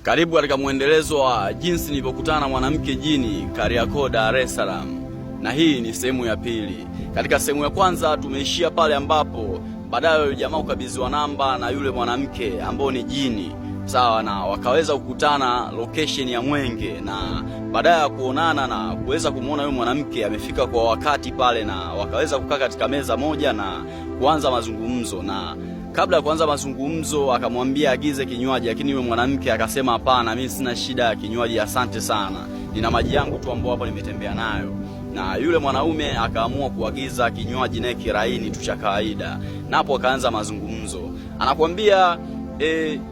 Karibu katika mwendelezo wa jinsi nilivyokutana na mwanamke jini Kariakoo, Dar es Salaam. Na hii ni sehemu ya pili. Katika sehemu ya kwanza tumeishia pale ambapo baadaye yule jamaa ukabidhiwa namba na yule mwanamke ambao ni jini. Sawa, na wakaweza kukutana location ya Mwenge, na baadaye ya kuonana na kuweza kumuona yule mwanamke amefika kwa wakati pale, na wakaweza kukaa katika meza moja na kuanza mazungumzo. Na kabla ya kuanza mazungumzo akamwambia agize kinywaji, lakini yule mwanamke akasema hapana, mimi sina shida ya kinywaji, asante sana, nina maji yangu tu ambayo hapo nimetembea nayo. Na yule mwanaume akaamua kuagiza kinywaji naye kiraini tu cha kawaida, na hapo akaanza mazungumzo. Anakuambia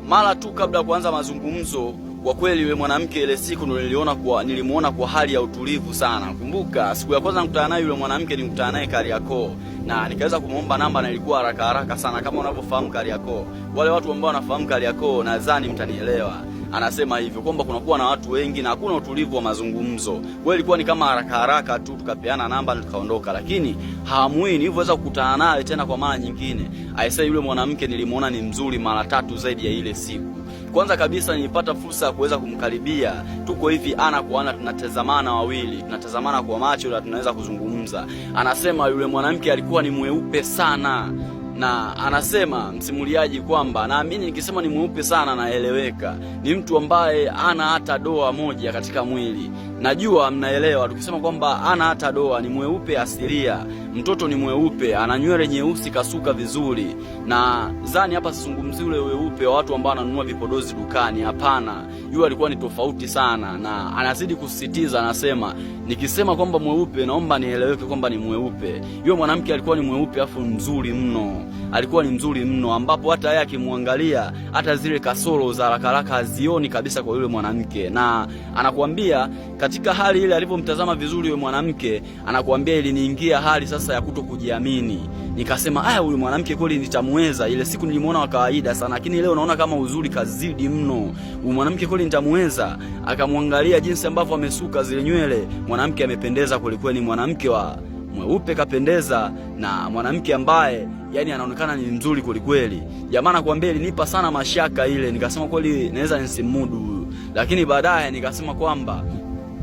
mara tu kabla ya kuanza mazungumzo, kwa kweli yule mwanamke ile siku nilimuona kwa hali ya utulivu sana. Kumbuka siku ya kwanza nikutana naye yule mwanamke nilikutana naye Kariakoo, na nikaweza kumuomba namba na ilikuwa haraka sana. Kama unavyofahamu Kariakoo, wale watu ambao wanafahamu Kariakoo nadhani mtanielewa. Anasema hivyo kwamba kunakuwa na watu wengi na hakuna utulivu wa mazungumzo. Kwa ilikuwa ni kama haraka tu tukapeana namba na tukaondoka, lakini haamui nilivyoweza kukutana naye tena kwa mara nyingine. Aisee, yule mwanamke nilimuona ni mzuri mara tatu zaidi ya ile siku. Kwanza kabisa nilipata fursa ya kuweza kumkaribia. Tuko hivi ana kwa ana, tunatazamana wawili, tunatazamana kwa macho na tunaweza kuzungumza. Anasema yule mwanamke alikuwa ni mweupe sana, na anasema msimuliaji kwamba naamini nikisema ni mweupe sana naeleweka, ni mtu ambaye ana hata doa moja katika mwili. Najua mnaelewa tukisema kwamba ana hata doa, ni mweupe asilia. Mtoto ni mweupe, ana nywele nyeusi kasuka vizuri. Na zani hapa sizungumzi ule weupe wa watu ambao wananunua vipodozi dukani, hapana. Yule alikuwa ni tofauti sana, na anazidi kusisitiza, anasema nikisema kwamba mweupe naomba nieleweke kwamba ni mweupe. Yule mwanamke alikuwa ni mweupe afu mzuri mno. Alikuwa ni mzuri mno ambapo hata yeye akimwangalia hata zile kasoro za haraka hazioni kabisa kwa yule mwanamke. Na anakuambia katika hali ile alipomtazama vizuri yule mwanamke, anakuambia iliniingia hali sasa ya kutokujiamini. Nikasema huyu mwanamke kweli nitamweza. Ile siku nilimuona wa kawaida sana, lakini leo naona kama uzuri kazidi mno. Huyu mwanamke kweli nitamweza. Akamwangalia jinsi ambavyo amesuka zile nywele, mwanamke amependeza kweli kweli, mwanamke wa mweupe kapendeza, na mwanamke ambaye yani anaonekana ni mzuri kweli kweli. Jamaa nakwambia ilinipa sana mashaka ile, nikasema kweli naweza nisimudu. Lakini baadaye nikasema kwamba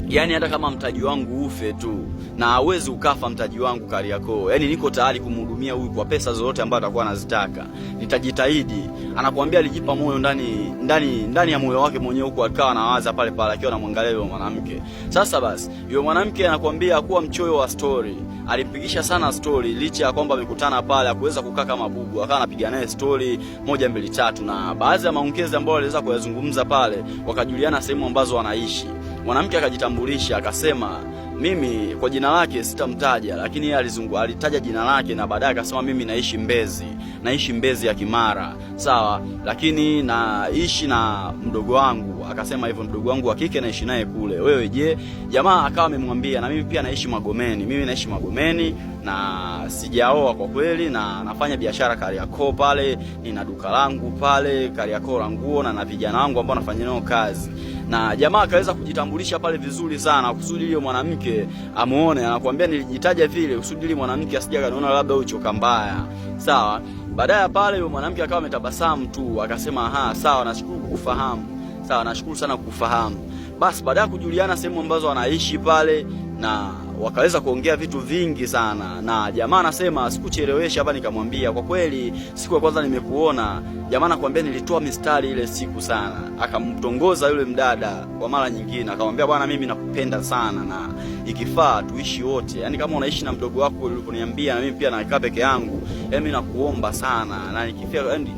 yani hata kama mtaji wangu ufe tu, na hawezi ukafa mtaji wangu Kariakoo, yani niko tayari kumhudumia huyu kwa pesa zote ambazo atakuwa anazitaka, nitajitahidi. Anakuambia alijipa moyo ndani ya moyo wake mwenyewe, huko akawa anawaza pale akiwa anamwangalia yule mwanamke. Sasa basi yule mwanamke anakuambia kuwa mchoyo wa story, alipigisha sana story licha ya kwamba amekutana pale, hakuweza kukaa kama bubu, akawa anapiga naye story 1 2 3, na baadhi ya maongezi ambayo aliweza kuyazungumza pale, wakajuliana sehemu ambazo wanaishi. Mwanamke akajitambulisha akasema mimi kwa jina lake sitamtaja, lakini yeye alitaja jina lake, na baadaye akasema mimi naishi Mbezi ya Kimara. Sawa, lakini naishi na mdogo wangu. Akasema hivyo, mdogo wangu wa kike naishi naye kule. Wewe je? Jamaa akawa amemwambia na mimi pia naishi Magomeni. Mimi naishi Magomeni na sijaoa kwa kweli, na nafanya biashara Kariakoo pale, nina duka langu pale Kariakoo la nguo, na vijana wangu ambao nafanya nao kazi. Na jamaa akaweza kujitambulisha pale vizuri sana kusudi ile mwanamke amuone. Anakuambia nilijitaja vile kusudi ile mwanamke asije kaniona labda huyo choka mbaya. Sawa, baadaye pale yule mwanamke akawa ametabasamu tu, akasema sawa, nashukuru kukufahamu. Sawa, nashukuru sana kukufahamu. Basi baadaye kujuliana sehemu ambazo wanaishi pale, na wakaweza kuongea vitu vingi sana. Na jamaa anasema sikuchelewesha hapa, nikamwambia kwa kweli siku ya kwanza nimekuona. Jamaa anakuambia nilitoa mistari ile siku sana. Akamtongoza yule mdada kwa mara nyingine, akamwambia bwana, mimi nakupenda sana na ikifaa tuishi wote. Yaani kama unaishi na mdogo wako uliponiambia, na mimi pia nakaa peke yangu, mimi nakuomba sana, na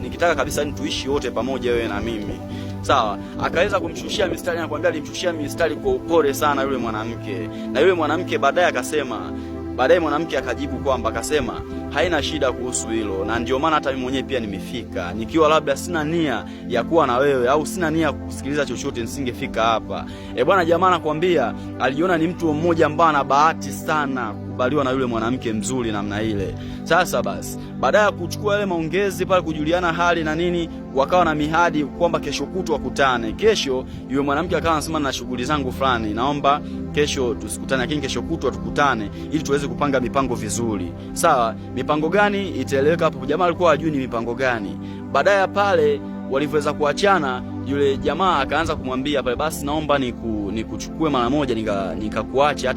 nikitaka kabisa tuishi wote pamoja, wewe na mimi. Sawa, akaweza kumshushia mistari. Anakuambia alimshushia mistari kwa upole sana yule mwanamke. Na yule mwanamke baadaye mwanamke akajibu kwamba akasema haina shida kuhusu hilo, na ndio maana hata mimi mwenyewe pia nimefika. Nikiwa labda sina nia ya kuwa na wewe au sina nia ya kusikiliza chochote nisingefika hapa. Bwana, jamaa anakuambia aliona ni mtu mmoja ambaye ana bahati sana kubaliwa na yule mwanamke mzuri namna ile. Sasa basi baada ya kuchukua yale maongezi pale, kujuliana hali na nini, wakawa na mihadi kwamba kesho kutwa wakutane. Kesho yule mwanamke akawa anasema na shughuli zangu fulani, naomba kesho tusikutane, lakini kesho kutwa tukutane ili tuweze kupanga mipango vizuri. Sawa, mipango gani itaeleweka hapo. Jamaa alikuwa hajui ni mipango gani. Baadaye pale walivyoweza kuachana, yule jamaa akaanza kumwambia pale, basi naomba nikuchukue mara moja nikakuache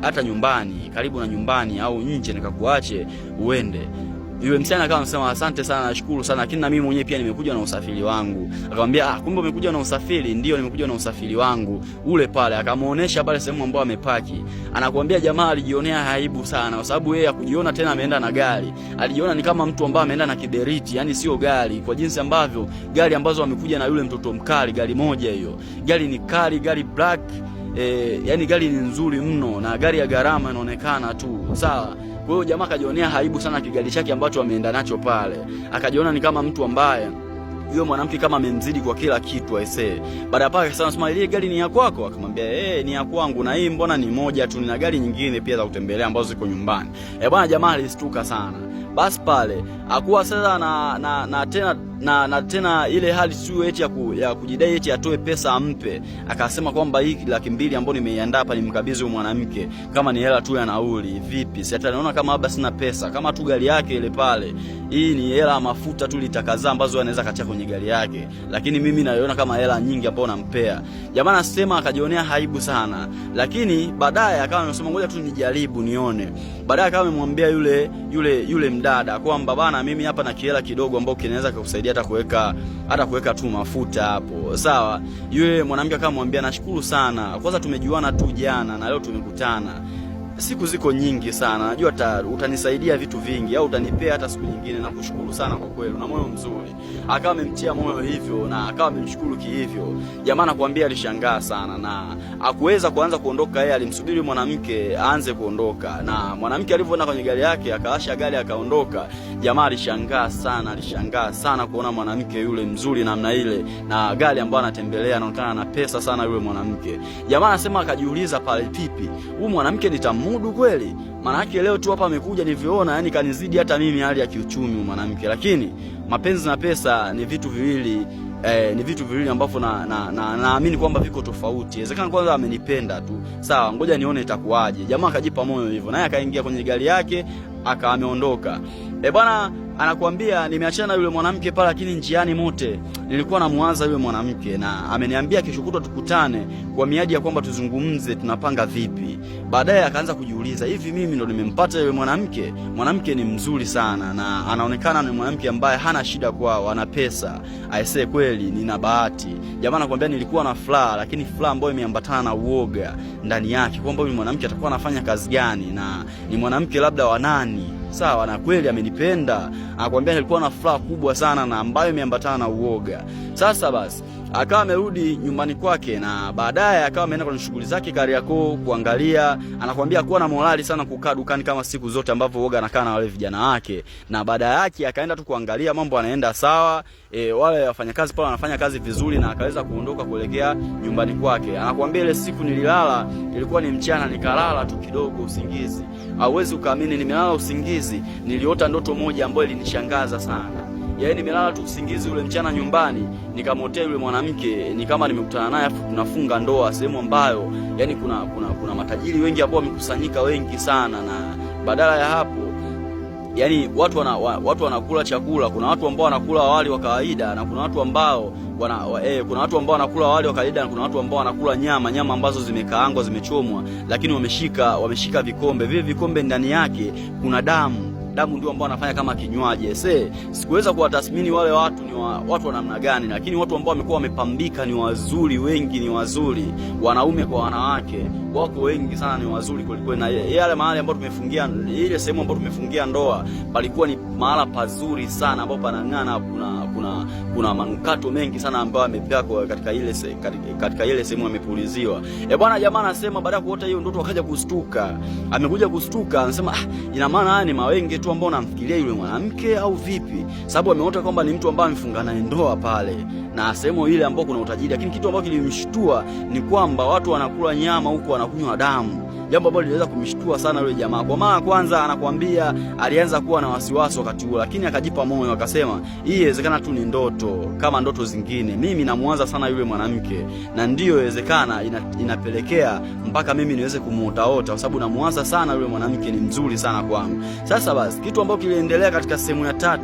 hata nyumbani, karibu na nyumbani au nje, nikakuache uende. Yule msichana akawa anasema asante sana, nashukuru sana, lakini na mimi mwenyewe pia nimekuja na usafiri wangu. Akamwambia kumbe umekuja na usafiri? Ndio, nimekuja na usafiri wangu ule pale. Akamuonesha pale sehemu ambayo amepaki. Anakuambia jamaa alijionea aibu sana, kwa sababu yeye hakujiona tena ameenda na gari. Alijiona ni kama mtu ambaye ameenda na kiberiti, yani sio gari, kwa jinsi ambavyo gari ambazo amekuja na yule mtoto mkali, gari moja hiyo. Gari ni kali, gari black, yani gari ni nzuri mno na gari ya gharama inaonekana tu. Sawa. Kwa hiyo jamaa akajionea aibu sana kigari chake ambacho ameenda nacho pale. Akajiona ni kama mtu ambaye yule mwanamke kama amemzidi kwa kila kitu aisee. Baada ya pale akasema, "Sema ile gari ni ya kwako?" Akamwambia, ni ya kwangu, na hii mbona ni moja tu, nina gari nyingine pia za kutembelea ambazo ziko nyumbani." Bwana jamaa alistuka sana. Basi pale akuwa sasa na tena ile hali sio eti ya kujidai eti atoe pesa ampe. Akasema kwamba hii 200,000 ambayo nimeiandaa hapa nimkabidhi huyo mwanamke, kama ni hela tu ya nauli. Vipi? Si hata naona kama labda sina pesa, kama tu gari yake ile pale, hii ni hela ya mafuta tu litakazaa ambazo anaweza katia kwenye gari yake, lakini mimi naiona kama hela nyingi ambayo nampea. Jamaa anasema akajionea aibu sana, lakini baadaye akawa anasema ngoja tu nijaribu nione. Baadaye akawa amemwambia yule mdada kwamba bana, mimi hapa na kihela kidogo ambao kinaweza kukusaidia hata kuweka tu mafuta hapo. Sawa. Yule mwanamke akamwambia, nashukuru sana, kwanza tumejuana tu jana na leo tumekutana, siku ziko nyingi sana, najua utanisaidia vitu vingi au utanipea hata siku nyingine, na kushukuru sana kwa kweli, una moyo mzuri. Akawa amemtia moyo hivyo na akawa amemshukuru kihivyo. Jamaa anakuambia alishangaa sana na hakuweza kuanza kuondoka. Yeye alimsubiri mwanamke aanze kuondoka, na mwanamke alivyoenda kwenye gari yake akawasha gari akaondoka. Jamaa alishangaa sana kuona mwanamke yule mzuri namna ile na gari ambayo anatembelea anaonekana na pesa sana yule mwanamke. Jamaa anasema akajiuliza pale, pipi, huyu mwanamke nitamudu kweli? Maana yake leo tu hapa amekuja nilivyoona, yani kanizidi hata mimi hali ya kiuchumi mwanamke. Lakini mapenzi na pesa ni vitu viwili ambavyo naamini kwamba viko tofauti. Inawezekana kwanza amenipenda tu, sawa, ngoja nione itakuwaje. Jamaa akajipa moyo hivyo, naye akaingia kwenye gari yake akaondoka. Bwana anakuambia nimeachana yule mwanamke pale, lakini njiani mote nilikuwa namuanza yule mwanamke, na ameniambia kesho kutwa tukutane kwa miadi ya kwamba tuzungumze tunapanga vipi. Baadaye akaanza kujiuliza, hivi mimi ndo nimempata yule mwanamke? Mwanamke ni mzuri sana na anaonekana ni mwanamke ambaye hana shida kwao, ana pesa. Aisee, kweli nina bahati. Jamaa anakuambia nilikuwa na furaha, lakini furaha ambayo imeambatana na uoga ndani yake, kwamba yule mwanamke atakuwa anafanya kazi gani na ni mwanamke labda wa nani. Sawa, na kweli amenipenda. Anakuambia nilikuwa na furaha kubwa sana na ambayo imeambatana na uoga. Sasa basi akawa amerudi nyumbani kwake, na baadaye akawa ameenda kwenye shughuli zake Kariakoo kuangalia. Anakuambia kuwa na morali sana kukaa dukani kama siku zote ambavyo uoga anakaa na wale vijana wake, na baada yake akaenda tu kuangalia mambo yanaenda sawa. Wale wafanyakazi pale wanafanya kazi vizuri, na akaweza kuondoka kuelekea nyumbani kwake. Anakuambia ile siku nililala, ilikuwa ni mchana, nikalala tu kidogo usingizi. Hauwezi ukaamini, nimelala usingizi, niliota ndoto moja ambayo ilinishangaza sana. Yaani nimelala tu usingizi ule mchana nyumbani, nikamotea yule mwanamke, ni kama nimekutana naye afu tunafunga ndoa sehemu ambayo yani kuna matajiri wengi ambao wamekusanyika wengi sana. Na badala ya hapo yani watu wanakula chakula. Kuna watu ambao wanakula wali wa kawaida, na kuna watu ambao wanakula wali wa kawaida, na kuna watu ambao wanakula nyama ambazo zimekaangwa, zimechomwa, lakini wameshika vikombe. Vile vikombe ndani yake kuna damu ndio ambao wanafanya kama kinywaji. Sikuweza kuwatathmini wale watu ni watu wa namna gani, lakini watu ambao wamekuwa wamepambika ni wazuri, wengi ni wazuri, wanaume kwa wanawake wako wengi sana, ni wazuri kweli. Na yale mahali ambapo tumefungia, ile sehemu ambapo tumefungia ndoa, palikuwa ni mahala pazuri sana ambapo panang'ana. Kuna manukato mengi sana ambayo amepakwa katika ile sehemu amepuliziwa. Bwana jamaa anasema baada ya kuota hiyo ndoto akaja kustuka. Amekuja kustuka, anasema ina maana haya ni mawenge tu ambao namfikiria yule mwanamke au vipi? Sababu ameota kwamba ni mtu ambaye amefunga naye ndoa pale na sehemu ile ambapo kuna utajiri. Lakini kitu ambacho kilimshtua ni kwamba watu wanakula nyama huko wanakunywa damu, jambo ambalo liliweza kumshtua sana yule jamaa. Kwa mara kwanza anakuambia alianza kuwa na wasiwasi wakati huo, lakini akajipa moyo akasema hii inawezekana tu ni ndoto kama ndoto zingine. Mimi namuanza sana yule mwanamke, na ndio inawezekana inapelekea mpaka mimi niweze kumuotaota, kwa sababu namuanza sana yule mwanamke, ni mzuri sana kwangu. Sasa basi kitu ambacho kiliendelea katika sehemu ya 3